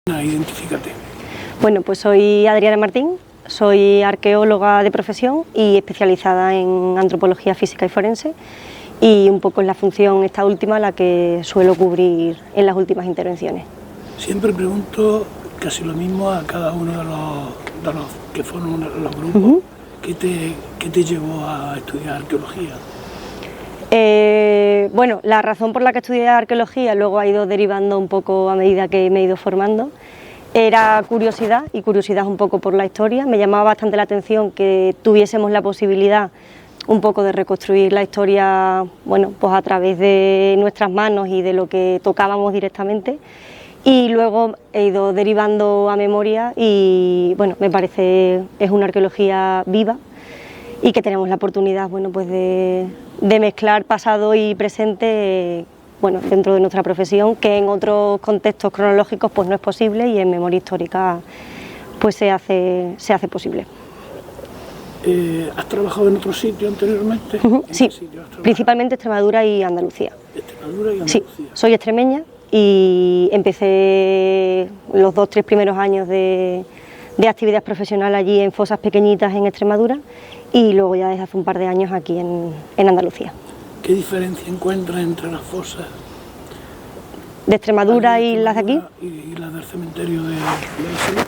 Identifícate. Bueno, pues soy Adriana Martín, soy arqueóloga de profesión y especializada en antropología física y forense, y un poco es la función esta última la que suelo cubrir en las últimas intervenciones. Siempre pregunto casi lo mismo a cada uno de los que forman los grupos. ¿Qué te llevó a estudiar arqueología? Bueno, la razón por la que estudié arqueología luego ha ido derivando un poco a medida que me he ido formando. Era curiosidad, y curiosidad un poco por la historia. Me llamaba bastante la atención que tuviésemos la posibilidad un poco de reconstruir la historia, bueno, pues a través de nuestras manos y de lo que tocábamos directamente. Y luego he ido derivando a memoria y, bueno, me parece es una arqueología viva y que tenemos la oportunidad, bueno, pues de mezclar pasado y presente, bueno, dentro de nuestra profesión, que en otros contextos cronológicos pues no es posible, y en memoria histórica pues se hace posible. ¿Has trabajado en otro sitio anteriormente? Sí, principalmente Extremadura y Andalucía. ¿Extremadura y Andalucía? Sí, soy extremeña y empecé los 2-3 primeros años de actividad profesional allí en fosas pequeñitas en Extremadura, y luego ya desde hace un par de años aquí en Andalucía. ¿Qué diferencia encuentras entre las fosas de Extremadura y las de aquí? Y las del cementerio de la Salud.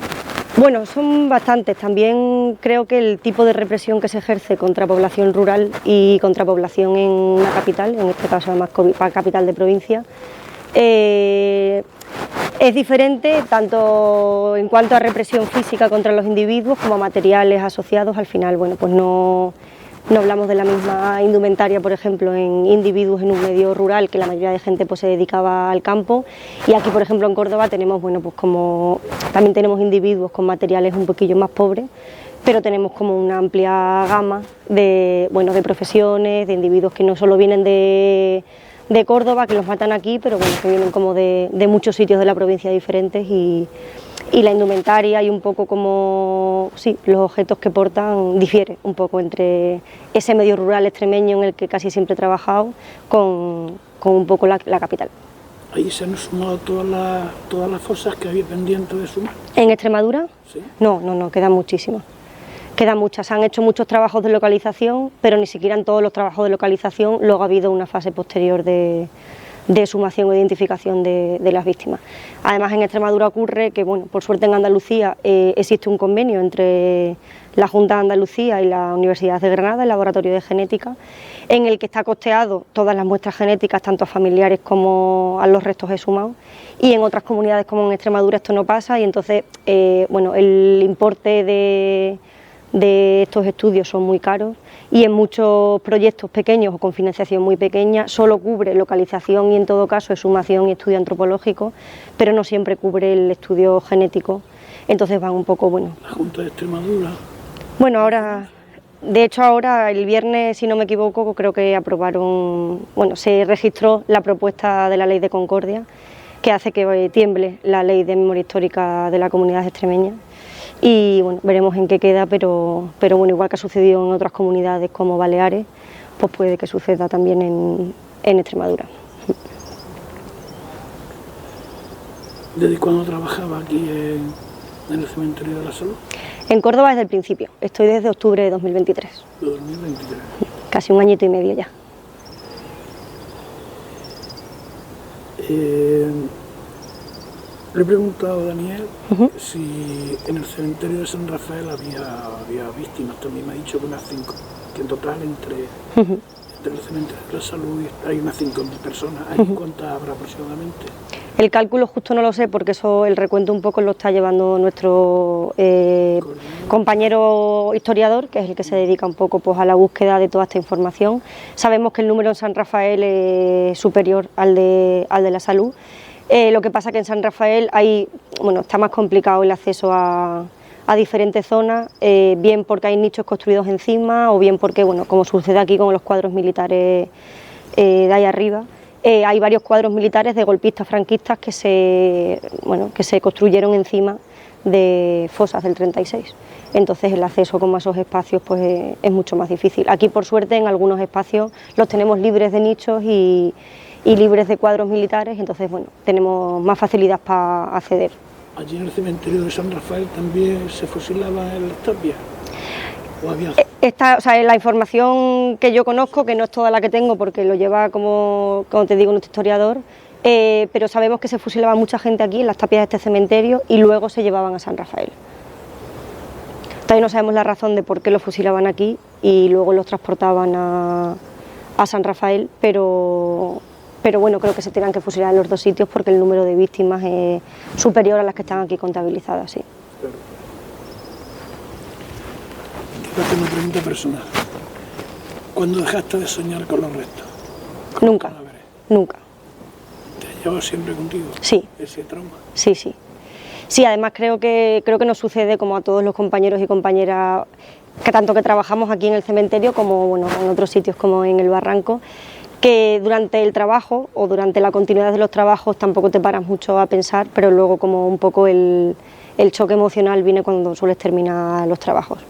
Bueno, son bastantes. También creo que el tipo de represión que se ejerce contra población rural y contra población en una capital, en este caso además capital de provincia, es diferente tanto en cuanto a represión física contra los individuos como a materiales asociados. Al final, bueno, pues no hablamos de la misma indumentaria, por ejemplo, en individuos en un medio rural, que la mayoría de gente pues se dedicaba al campo, y aquí, por ejemplo, en Córdoba tenemos, bueno, pues como también tenemos individuos con materiales un poquillo más pobres, pero tenemos como una amplia gama de, bueno, de profesiones, de individuos que no solo vienen de Córdoba, que los matan aquí, pero bueno, que vienen como de muchos sitios de la provincia diferentes, y la indumentaria y un poco como, sí, los objetos que portan difiere un poco entre ese medio rural extremeño en el que casi siempre he trabajado con un poco la capital. ¿Ahí se han sumado todas las fosas que había pendientes de sumar? ¿En Extremadura? Sí. No, quedan muchísimas. Quedan muchas, se han hecho muchos trabajos de localización, pero ni siquiera en todos los trabajos de localización luego ha habido una fase posterior de sumación o identificación de las víctimas. Además, en Extremadura ocurre que, bueno, por suerte en Andalucía existe un convenio entre la Junta de Andalucía y la Universidad de Granada, el Laboratorio de Genética, en el que está costeado todas las muestras genéticas, tanto a familiares como a los restos exhumados, y en otras comunidades como en Extremadura esto no pasa, y entonces, bueno, el importe de estos estudios son muy caros, y en muchos proyectos pequeños o con financiación muy pequeña solo cubre localización y en todo caso exhumación y estudio antropológico, pero no siempre cubre el estudio genético. Entonces van un poco, bueno. La Junta de Extremadura. Bueno, ahora, de hecho ahora el viernes, si no me equivoco, creo que aprobaron, bueno, se registró la propuesta de la Ley de Concordia, que hace que tiemble la Ley de Memoria Histórica de la Comunidad Extremeña. Y bueno, veremos en qué queda, pero bueno, igual que ha sucedido en otras comunidades como Baleares, pues puede que suceda también en Extremadura. ¿Desde cuándo trabajaba aquí en el cementerio de la Salud? En Córdoba desde el principio, estoy desde octubre de 2023. 2023. Casi un añito y medio ya. Le he preguntado a Daniel si en el cementerio de San Rafael había víctimas. También me ha dicho que unas 5, que en total entre el cementerio de la Salud hay unas 5.000 personas. ¿Cuántas habrá aproximadamente? El cálculo justo no lo sé, porque eso, el recuento un poco lo está llevando nuestro compañero historiador, que es el que se dedica un poco pues a la búsqueda de toda esta información. Sabemos que el número en San Rafael es superior al de la Salud. Lo que pasa que en San Rafael está más complicado el acceso a diferentes zonas, bien porque hay nichos construidos encima, o bien porque, bueno, como sucede aquí con los cuadros militares de ahí arriba, hay varios cuadros militares de golpistas franquistas que se construyeron encima de fosas del 36. Entonces el acceso como a esos espacios pues es mucho más difícil. Aquí, por suerte, en algunos espacios los tenemos libres de nichos y libres de cuadros militares, entonces bueno, tenemos más facilidad para acceder. allí en el cementerio de San Rafael también se fusilaban en las tapias. ¿O había... O sea, la información que yo conozco, que no es toda la que tengo porque lo lleva, como te digo, nuestro historiador, pero sabemos que se fusilaba mucha gente aquí en las tapias de este cementerio y luego se llevaban a San Rafael. Todavía no sabemos la razón de por qué los fusilaban aquí y luego los transportaban a San Rafael, pero bueno, creo que se tenían que fusilar en los dos sitios porque el número de víctimas es superior a las que están aquí contabilizadas, sí. Quiero hacer una pregunta personal. ¿Cuándo dejaste de soñar con los restos? Nunca, nunca. ¿Te has llevado siempre contigo? Sí. ¿Ese trauma? Sí, sí. Sí, además creo que nos sucede como a todos los compañeros y compañeras, que tanto que trabajamos aquí en el cementerio como bueno, en otros sitios como en el Barranco, que durante el trabajo o durante la continuidad de los trabajos tampoco te paras mucho a pensar, pero luego como un poco el choque emocional viene cuando sueles terminar los trabajos.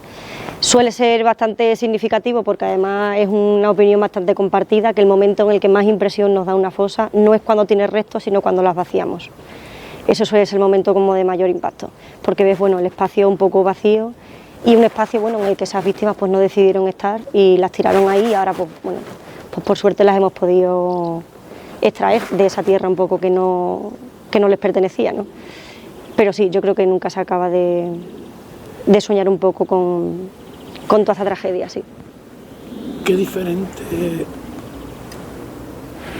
Suele ser bastante significativo porque además es una opinión bastante compartida, que el momento en el que más impresión nos da una fosa no es cuando tiene restos, sino cuando las vaciamos. Eso suele ser el momento como de mayor impacto, porque ves bueno, el espacio un poco vacío y un espacio bueno, en el que esas víctimas pues, no decidieron estar y las tiraron ahí y ahora pues, bueno, pues por suerte las hemos podido extraer de esa tierra un poco que no les pertenecía, ¿no? Pero sí, yo creo que nunca se acaba de soñar un poco con toda esa tragedia, sí. ¿Qué diferente,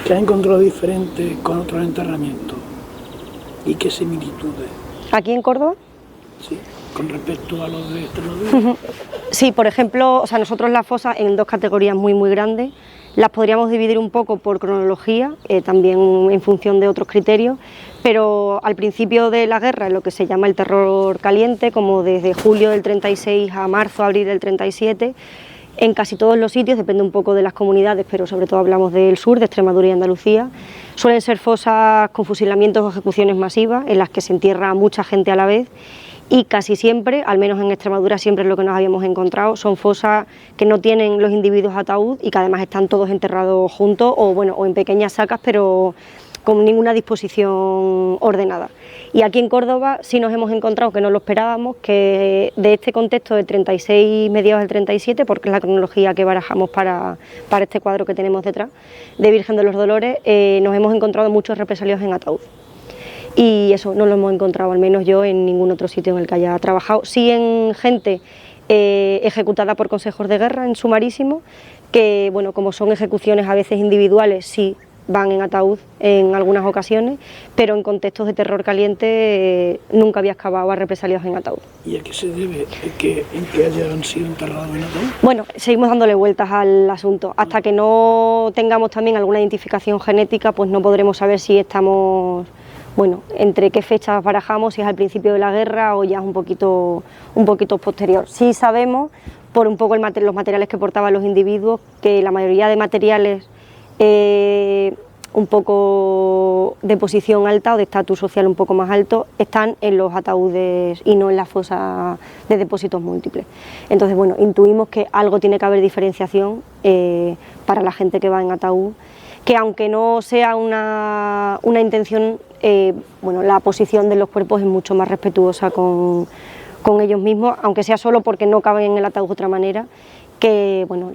qué has encontrado diferente con otros enterramientos? ¿Y qué similitudes? ¿Aquí en Córdoba? Sí, con respecto a los de Extremadura. Sí, por ejemplo, o sea, nosotros las fosas en dos categorías muy grandes, las podríamos dividir un poco por cronología, también en función de otros criterios, pero al principio de la guerra, en lo que se llama el terror caliente, como desde julio del 36 a marzo, abril del 37, en casi todos los sitios, depende un poco de las comunidades, pero sobre todo hablamos del sur, de Extremadura y Andalucía, suelen ser fosas con fusilamientos o ejecuciones masivas, en las que se entierra a mucha gente a la vez, y casi siempre, al menos en Extremadura siempre es lo que nos habíamos encontrado, son fosas que no tienen los individuos ataúd y que además están todos enterrados juntos o, bueno, o en pequeñas sacas, pero con ninguna disposición ordenada. Y aquí en Córdoba sí nos hemos encontrado, que no lo esperábamos, que de este contexto del 36, mediados del 37, porque es la cronología que barajamos para este cuadro que tenemos detrás, de Virgen de los Dolores, nos hemos encontrado muchos represaliados en ataúd. Y eso no lo hemos encontrado, al menos yo, en ningún otro sitio en el que haya trabajado. Sí en gente ejecutada por consejos de guerra en sumarísimo, que bueno, como son ejecuciones a veces individuales, sí van en ataúd en algunas ocasiones, pero en contextos de terror caliente nunca había excavado a represaliados en ataúd. ¿Y a qué se debe en que hayan sido enterrados en ataúd? Bueno, seguimos dándole vueltas al asunto. Hasta que no tengamos también alguna identificación genética, pues no podremos saber si estamos, bueno, entre qué fechas barajamos, si es al principio de la guerra o ya es un poquito posterior. Sí sabemos, por un poco los materiales que portaban los individuos, que la mayoría de materiales un poco de posición alta o de estatus social un poco más alto están en los ataúdes y no en las fosas de depósitos múltiples. Entonces, bueno, intuimos que algo tiene que haber diferenciación para la gente que va en ataúd, que aunque no sea una intención, bueno, la posición de los cuerpos es mucho más respetuosa con ellos mismos, aunque sea solo porque no caben en el ataúd de otra manera, que bueno,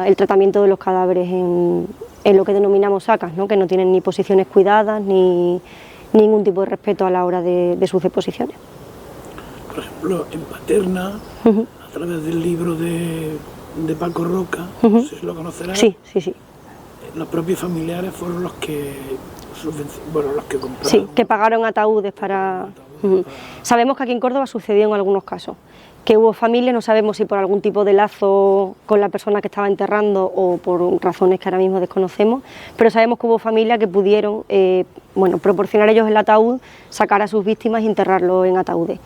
el tratamiento de los cadáveres en lo que denominamos sacas, ¿no? Que no tienen ni posiciones cuidadas ni ningún tipo de respeto a la hora de sus deposiciones. Por ejemplo, en Paterna, a través del libro de Paco Roca, no sé si lo conocerás. Sí, sí, sí. Los propios familiares fueron los que compraron. Sí, que pagaron ataúdes para... Sabemos que aquí en Córdoba sucedió en algunos casos, que hubo familias, no sabemos si por algún tipo de lazo con la persona que estaba enterrando o por razones que ahora mismo desconocemos, pero sabemos que hubo familias que pudieron proporcionar ellos el ataúd, sacar a sus víctimas y enterrarlo en ataúdes.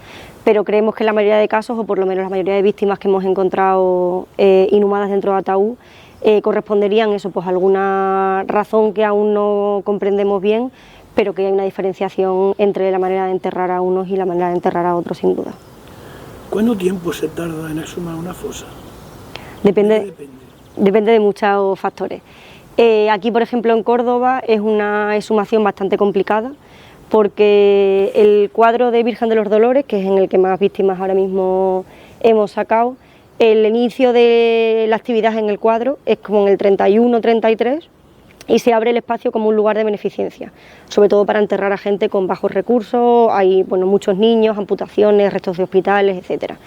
Pero creemos que en la mayoría de casos, o por lo menos la mayoría de víctimas que hemos encontrado inhumadas dentro de ataúd, corresponderían eso, pues a alguna razón que aún no comprendemos bien, pero que hay una diferenciación entre la manera de enterrar a unos y la manera de enterrar a otros, sin duda. ¿Cuánto tiempo se tarda en exhumar una fosa? Depende de muchos factores. Aquí, por ejemplo, en Córdoba es una exhumación bastante complicada, porque el cuadro de Virgen de los Dolores, que es en el que más víctimas ahora mismo hemos sacado, el inicio de la actividad en el cuadro es como en el 31-33 y se abre el espacio como un lugar de beneficencia, sobre todo para enterrar a gente con bajos recursos, hay muchos niños, amputaciones, restos de hospitales, etcétera.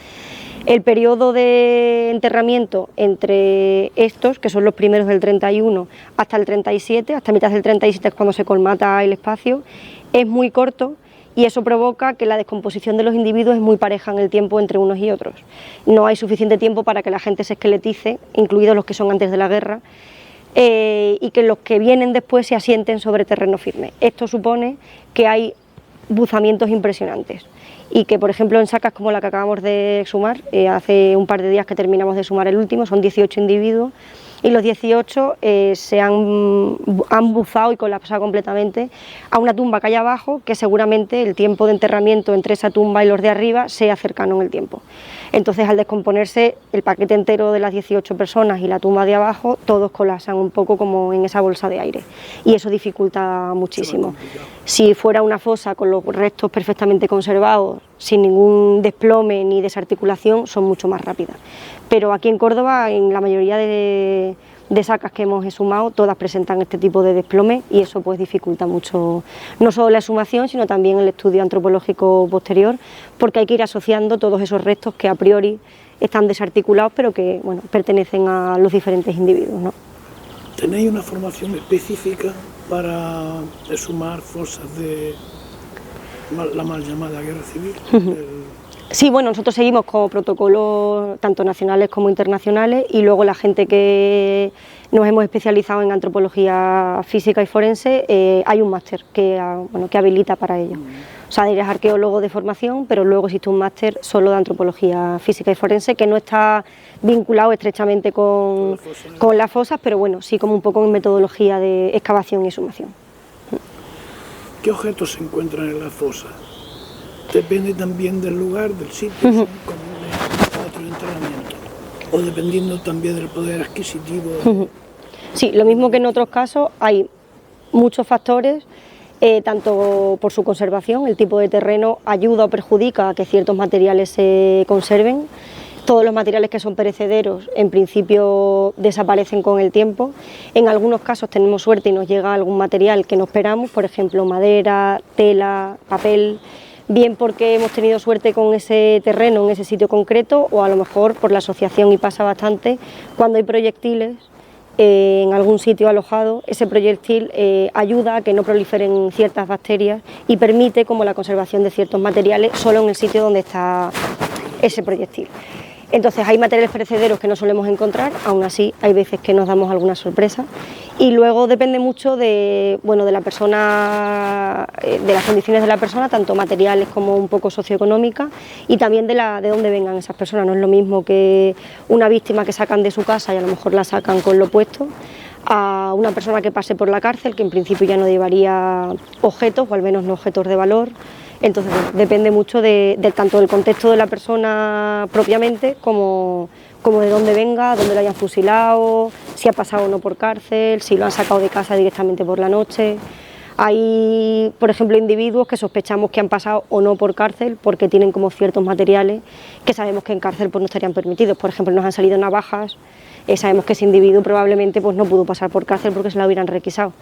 El periodo de enterramiento entre estos, que son los primeros del 31 hasta el 37, hasta mitad del 37 es cuando se colmata el espacio, es muy corto y eso provoca que la descomposición de los individuos es muy pareja en el tiempo entre unos y otros. No hay suficiente tiempo para que la gente se esqueletice, incluidos los que son antes de la guerra, y que los que vienen después se asienten sobre terreno firme. Esto supone que hay buzamientos impresionantes y que, por ejemplo, en sacas como la que acabamos de sumar, hace un par de días que terminamos de sumar el último, son 18 individuos, y los 18 se han buzado y colapsado completamente a una tumba que hay abajo, que seguramente el tiempo de enterramiento entre esa tumba y los de arriba sea cercano en el tiempo. Entonces, al descomponerse el paquete entero de las 18 personas y la tumba de abajo, todos colapsan un poco como en esa bolsa de aire, y eso dificulta muchísimo. Si fuera una fosa con los restos perfectamente conservados, sin ningún desplome ni desarticulación, son mucho más rápidas. Pero aquí en Córdoba, en la mayoría de sacas que hemos exhumado, todas presentan este tipo de desplome y eso pues dificulta mucho, no solo la exhumación, sino también el estudio antropológico posterior, porque hay que ir asociando todos esos restos que a priori están desarticulados, pero que pertenecen a los diferentes individuos, ¿no? ¿Tenéis una formación específica para exhumar fosas de la mal llamada guerra civil? Sí, nosotros seguimos con protocolos tanto nacionales como internacionales, y luego la gente que nos hemos especializado en antropología física y forense, hay un máster que habilita para ello. O sea, eres arqueólogo de formación, pero luego existe un máster solo de antropología física y forense que no está vinculado estrechamente con las fosas, pero sí como un poco en metodología de excavación y exhumación. ¿Qué objetos se encuentran en la fosa? Depende también del lugar, del sitio, como otro entrenamiento, o dependiendo también del poder adquisitivo. Sí, lo mismo que en otros casos, hay muchos factores, tanto por su conservación, el tipo de terreno ayuda o perjudica a que ciertos materiales se conserven. Todos los materiales que son perecederos en principio desaparecen con el tiempo. En algunos casos tenemos suerte y nos llega algún material que no esperamos, por ejemplo madera, tela, papel, bien porque hemos tenido suerte con ese terreno en ese sitio concreto, o a lo mejor por la asociación, y pasa bastante cuando hay proyectiles en algún sitio alojado. Ese proyectil ayuda a que no proliferen ciertas bacterias y permite como la conservación de ciertos materiales solo en el sitio donde está ese proyectil. Entonces hay materiales perecederos que no solemos encontrar, aún así hay veces que nos damos alguna sorpresa, y luego depende mucho de la persona, de las condiciones de la persona, tanto materiales como un poco socioeconómicas, y también de dónde vengan esas personas. No es lo mismo que una víctima que sacan de su casa y a lo mejor la sacan con lo puesto, a una persona que pase por la cárcel, que en principio ya no llevaría objetos, o al menos no objetos de valor. Entonces depende mucho de tanto del contexto de la persona propiamente como de dónde venga, dónde lo hayan fusilado, si ha pasado o no por cárcel, si lo han sacado de casa directamente por la noche. Hay, por ejemplo, individuos que sospechamos que han pasado o no por cárcel porque tienen como ciertos materiales que sabemos que en cárcel pues no estarían permitidos. Por ejemplo, nos han salido navajas. Sabemos que ese individuo probablemente pues no pudo pasar por cárcel porque se la hubieran requisado.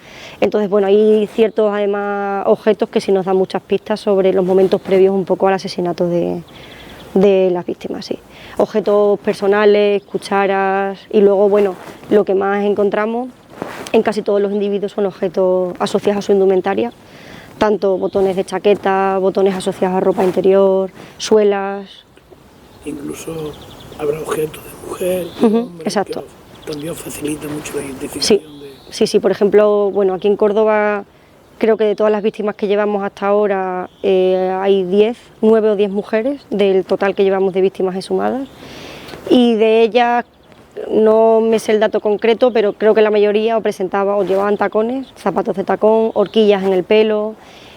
Entonces, hay ciertos además objetos que sí nos dan muchas pistas sobre los momentos previos un poco al asesinato de las víctimas, sí. Objetos personales, cucharas, y luego, lo que más encontramos en casi todos los individuos son objetos asociados a su indumentaria, tanto botones de chaqueta, botones asociados a ropa interior, suelas. Incluso habrá objetos de mujer, hombre, exacto. Que también facilita mucho la identificación. Sí, por ejemplo, aquí en Córdoba creo que de todas las víctimas que llevamos hasta ahora hay 9 o 10 mujeres del total que llevamos de víctimas exhumadas, y de ellas no me sé el dato concreto, pero creo que la mayoría presentaba o llevaban tacones, zapatos de tacón, horquillas en el pelo.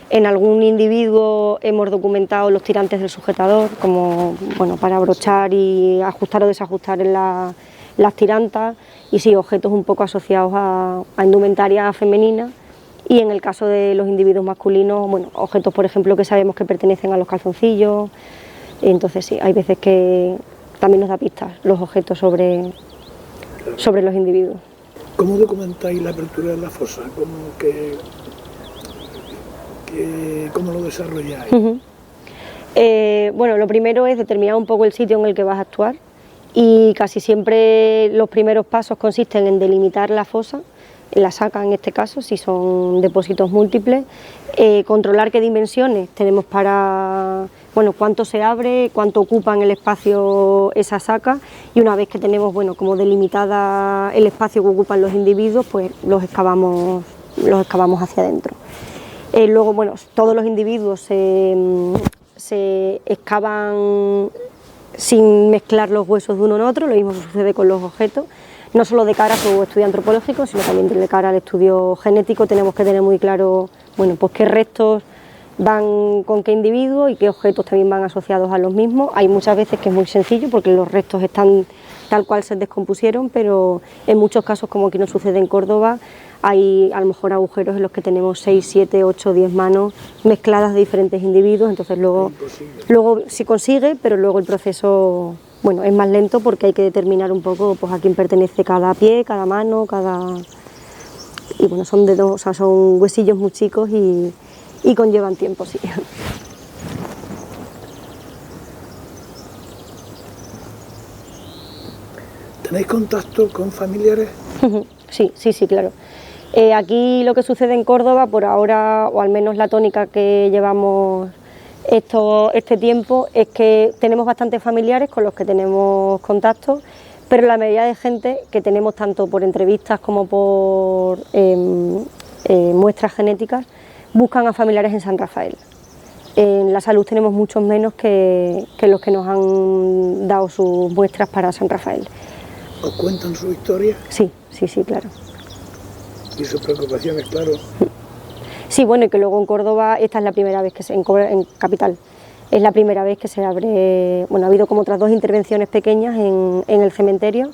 En algún individuo hemos documentado los tirantes del sujetador, como para abrochar y ajustar o desajustar en las tirantas, y sí, objetos un poco asociados a indumentaria femenina, Y en el caso de los individuos masculinos, bueno, objetos por ejemplo que sabemos que pertenecen a los calzoncillos, entonces sí, hay veces que también nos da pistas los objetos sobre los individuos. ¿Cómo documentáis la apertura de la fosa? ¿Cómo lo desarrolláis? Bueno, lo primero es determinar un poco el sitio en el que vas a actuar y casi siempre los primeros pasos consisten en delimitar la fosa, la saca en este caso, si son depósitos múltiples, controlar qué dimensiones tenemos para, bueno, cuánto se abre, cuánto ocupa en el espacio esa saca, y una vez que tenemos, bueno, como delimitada el espacio que ocupan los individuos, pues los excavamos hacia adentro. Luego, bueno, todos los individuos se excavan sin mezclar los huesos de uno en otro, lo mismo sucede con los objetos, no solo de cara a su estudio antropológico, sino también de cara al estudio genético. Tenemos que tener muy claro, bueno, pues qué restos van con qué individuo y qué objetos también van asociados a los mismos. Hay muchas veces que es muy sencillo porque los restos están tal cual se descompusieron, pero en muchos casos, como aquí nos sucede en Córdoba, hay a lo mejor agujeros en los que tenemos 6, 7, 8, 10 manos mezcladas de diferentes individuos, entonces luego sí consigue, pero luego el proceso, bueno, es más lento porque hay que determinar un poco pues a quién pertenece cada pie, cada mano, y bueno, son dedos, o sea, son huesillos muy chicos y conllevan tiempo, sí. ¿Tenéis contacto con familiares? Sí, claro. Aquí lo que sucede en Córdoba, por ahora, o al menos la tónica que llevamos este tiempo, es que tenemos bastantes familiares con los que tenemos contacto, pero la mayoría de gente que tenemos tanto por entrevistas como por muestras genéticas, buscan a familiares en San Rafael. En la salud tenemos muchos menos que los que nos han dado sus muestras para San Rafael. ¿Os cuentan su historia? Sí, claro. ¿Y sus preocupaciones, claro? Sí, bueno, y que luego en Córdoba esta es la primera vez que en Capital, es la primera vez que se abre, bueno, ha habido como otras 2 intervenciones pequeñas en el cementerio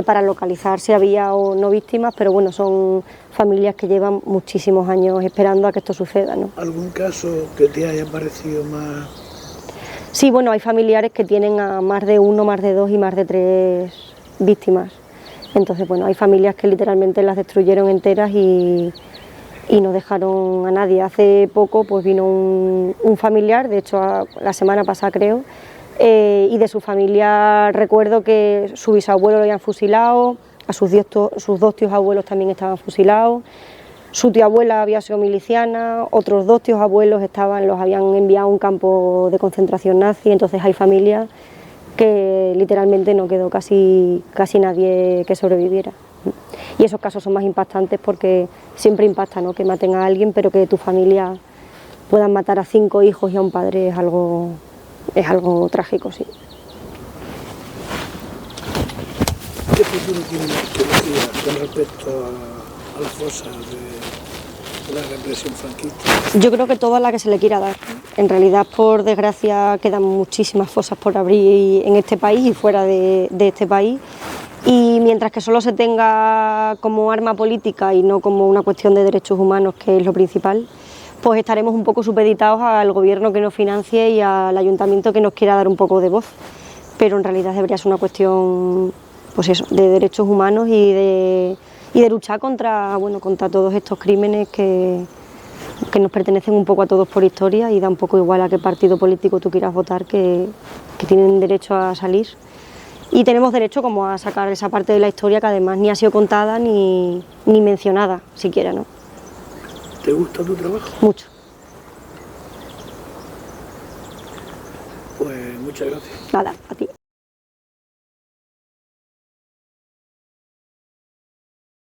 para localizar si había o no víctimas, pero bueno, son familias que llevan muchísimos años esperando a que esto suceda, ¿no? ¿Algún caso que te haya parecido más...? Sí, bueno, hay familiares que tienen a más de 1, más de 2 y más de 3 víctimas. Entonces, bueno, hay familias que literalmente las destruyeron enteras y no dejaron a nadie. Hace poco pues vino un familiar, de hecho la semana pasada creo, y de su familia recuerdo que su bisabuelo lo habían fusilado, a sus 2 tíos abuelos también estaban fusilados, su tía abuela había sido miliciana, otros 2 tíos abuelos los habían enviado a un campo de concentración nazi. Entonces hay familias que literalmente no quedó casi nadie que sobreviviera. Y esos casos son más impactantes porque siempre impacta, ¿no?, que maten a alguien, pero que tu familia puedan matar a 5 hijos y a un padre es algo trágico, sí. ¿Qué futuro tiene la arqueología con respecto a las fosas de la represión franquista? Yo creo que toda la que se le quiera dar. En realidad, por desgracia, quedan muchísimas fosas por abrir en este país y fuera de este país. Y mientras que solo se tenga como arma política y no como una cuestión de derechos humanos, que es lo principal, pues estaremos un poco supeditados al gobierno que nos financie y al ayuntamiento que nos quiera dar un poco de voz. Pero en realidad debería ser una cuestión, pues eso, de derechos humanos y de luchar contra todos estos crímenes que nos pertenecen un poco a todos por historia, y da un poco igual a qué partido político tú quieras votar, que tienen derecho a salir. Y tenemos derecho como a sacar esa parte de la historia que además ni ha sido contada ni mencionada siquiera, ¿no? ¿Te gusta tu trabajo? Mucho. Pues muchas gracias. Nada, a ti.